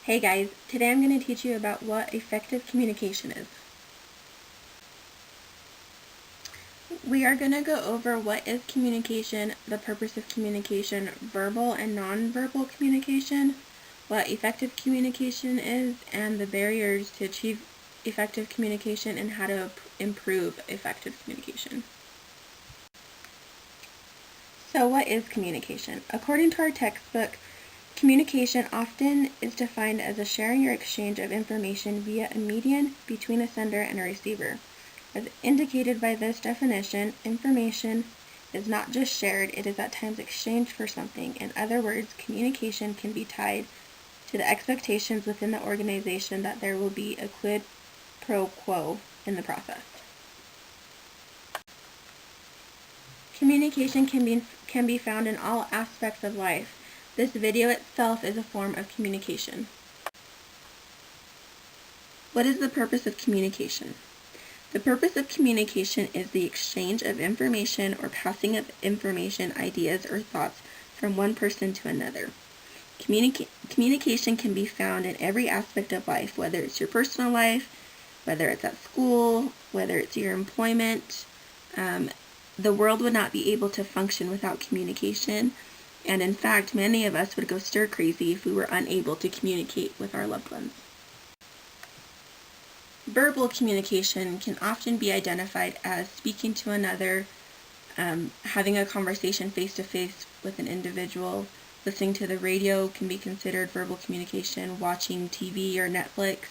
Hey guys, today I'm going to teach you about what effective communication is. We are going to go over what is communication, the purpose of communication, verbal and nonverbal communication, what effective communication is, and the barriers to achieve effective communication and how to improve effective communication. So what is communication? According to our textbook, communication often is defined as a sharing or exchange of information via a medium between a sender and a receiver. As indicated by this definition, information is not just shared, it is at times exchanged for something. In other words, communication can be tied to the expectations within the organization that there will be a quid pro quo in the process. Communication can be found in all aspects of life. This video itself is a form of communication. What is the purpose of communication? The purpose of communication is the exchange of information or passing of information, ideas, or thoughts from one person to another. Communication can be found in every aspect of life, whether it's your personal life, whether it's at school, whether it's your employment. The world would not be able to function without communication, and in fact, many of us would go stir crazy if we were unable to communicate with our loved ones. Verbal communication can often be identified as speaking to another, having a conversation face-to-face with an individual. Listening to the radio can be considered verbal communication, watching TV or Netflix,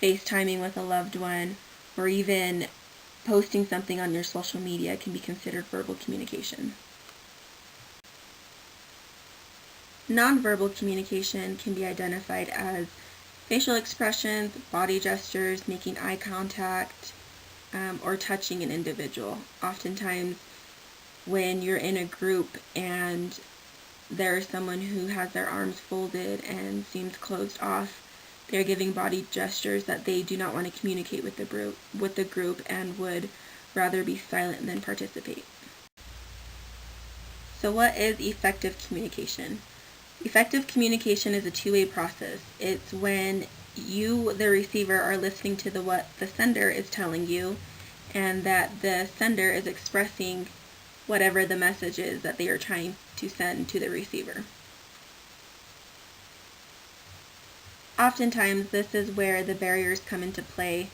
FaceTiming with a loved one, or even posting something on your social media can be considered verbal communication. Nonverbal communication can be identified as facial expressions, body gestures, making eye contact, or touching an individual. Oftentimes, when you're in a group and there's someone who has their arms folded and seems closed off, they're giving body gestures that they do not want to communicate with the group and would rather be silent than participate. So what is effective communication? Effective communication is a two-way process. It's when you, the receiver, are listening to what the sender is telling you, and that the sender is expressing whatever the message is that they are trying to send to the receiver. Oftentimes, this is where the barriers come into play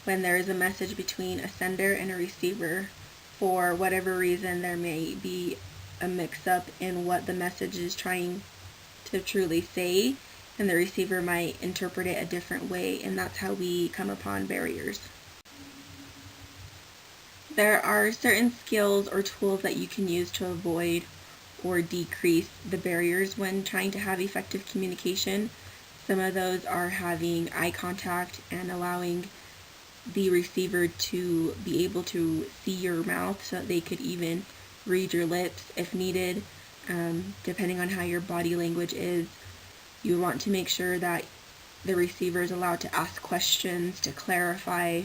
when there is a message between a sender and a receiver. For whatever reason, there may be a mix-up in what the message is trying to truly say, and the receiver might interpret it a different way, and that's how we come upon barriers. There are certain skills or tools that you can use to avoid or decrease the barriers when trying to have effective communication. Some of those are having eye contact and allowing the receiver to be able to see your mouth so that they could even read your lips if needed. Depending on how your body language is, you want to make sure that the receiver is allowed to ask questions to clarify.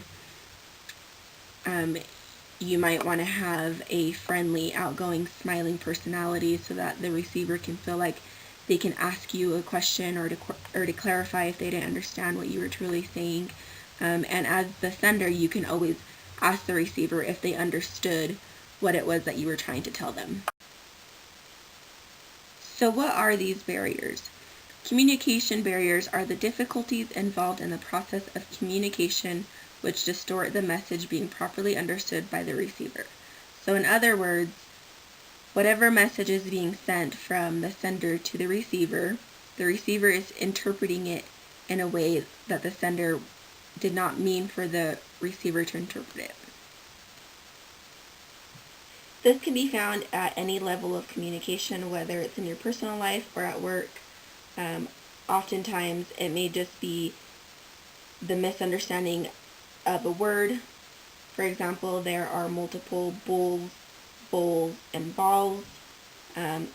You might want to have a friendly, outgoing, smiling personality so that the receiver can feel like they can ask you a question or to clarify if they didn't understand what you were truly saying. And as the sender, you can always ask the receiver if they understood what it was that you were trying to tell them. So what are these barriers? Communication barriers are the difficulties involved in the process of communication which distort the message being properly understood by the receiver. So in other words, whatever message is being sent from the sender to the receiver is interpreting it in a way that the sender did not mean for the receiver to interpret it. This can be found at any level of communication, whether it's in your personal life or at work. Oftentimes, it may just be the misunderstanding of a word. For example, there are multiple bulls, bowls, and balls.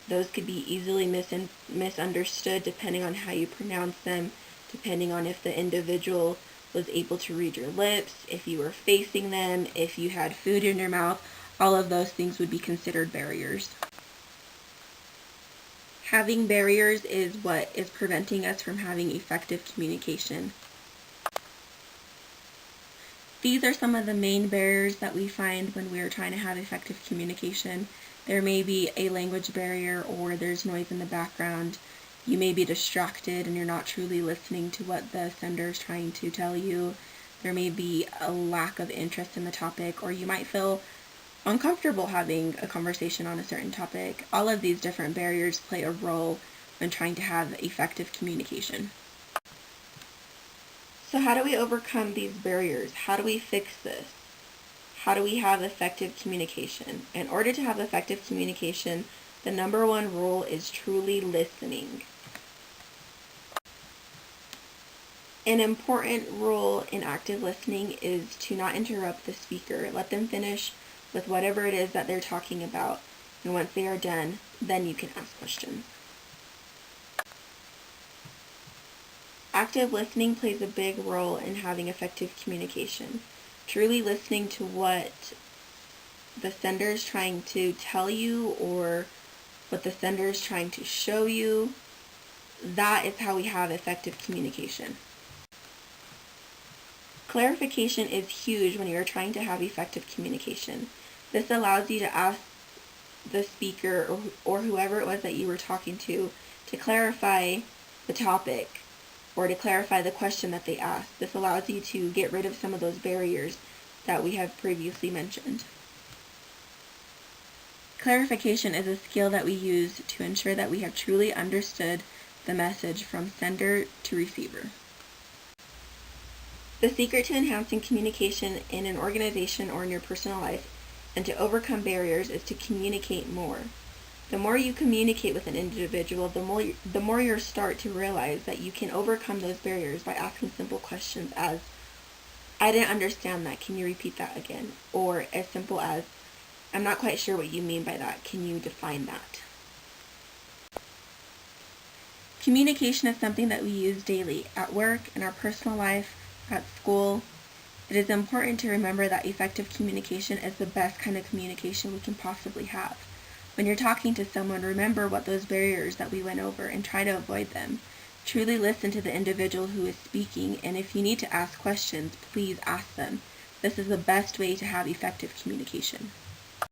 Those could be easily misunderstood depending on how you pronounce them, depending on if the individual was able to read your lips, if you were facing them, if you had food in your mouth. All of those things would be considered barriers. Having barriers is what is preventing us from having effective communication. These are some of the main barriers that we find when we are trying to have effective communication. There may be a language barrier, or there's noise in the background. You may be distracted and you're not truly listening to what the sender is trying to tell you. There may be a lack of interest in the topic, or you might feel uncomfortable having a conversation on a certain topic. All of these different barriers play a role when trying to have effective communication. So how do we overcome these barriers? How do we fix this? How do we have effective communication? In order to have effective communication, the number one rule is truly listening. An important rule in active listening is to not interrupt the speaker. Let them finish with whatever it is that they're talking about. And once they are done, then you can ask questions. Active listening plays a big role in having effective communication. Truly listening to what the sender is trying to tell you or what the sender is trying to show you, that is how we have effective communication. Clarification is huge when you're trying to have effective communication. This allows you to ask the speaker or whoever it was that you were talking to clarify the topic or to clarify the question that they asked. This allows you to get rid of some of those barriers that we have previously mentioned. Clarification is a skill that we use to ensure that we have truly understood the message from sender to receiver. The secret to enhancing communication in an organization or in your personal life and to overcome barriers is to communicate more. The more you communicate with an individual, the more you'll start to realize that you can overcome those barriers by asking simple questions as, I didn't understand that, can you repeat that again? Or as simple as, I'm not quite sure what you mean by that, can you define that? Communication is something that we use daily, at work, in our personal life, at school. It is important to remember that effective communication is the best kind of communication we can possibly have. When you're talking to someone, remember what those barriers that we went over and try to avoid them. Truly listen to the individual who is speaking, and if you need to ask questions, please ask them. This is the best way to have effective communication.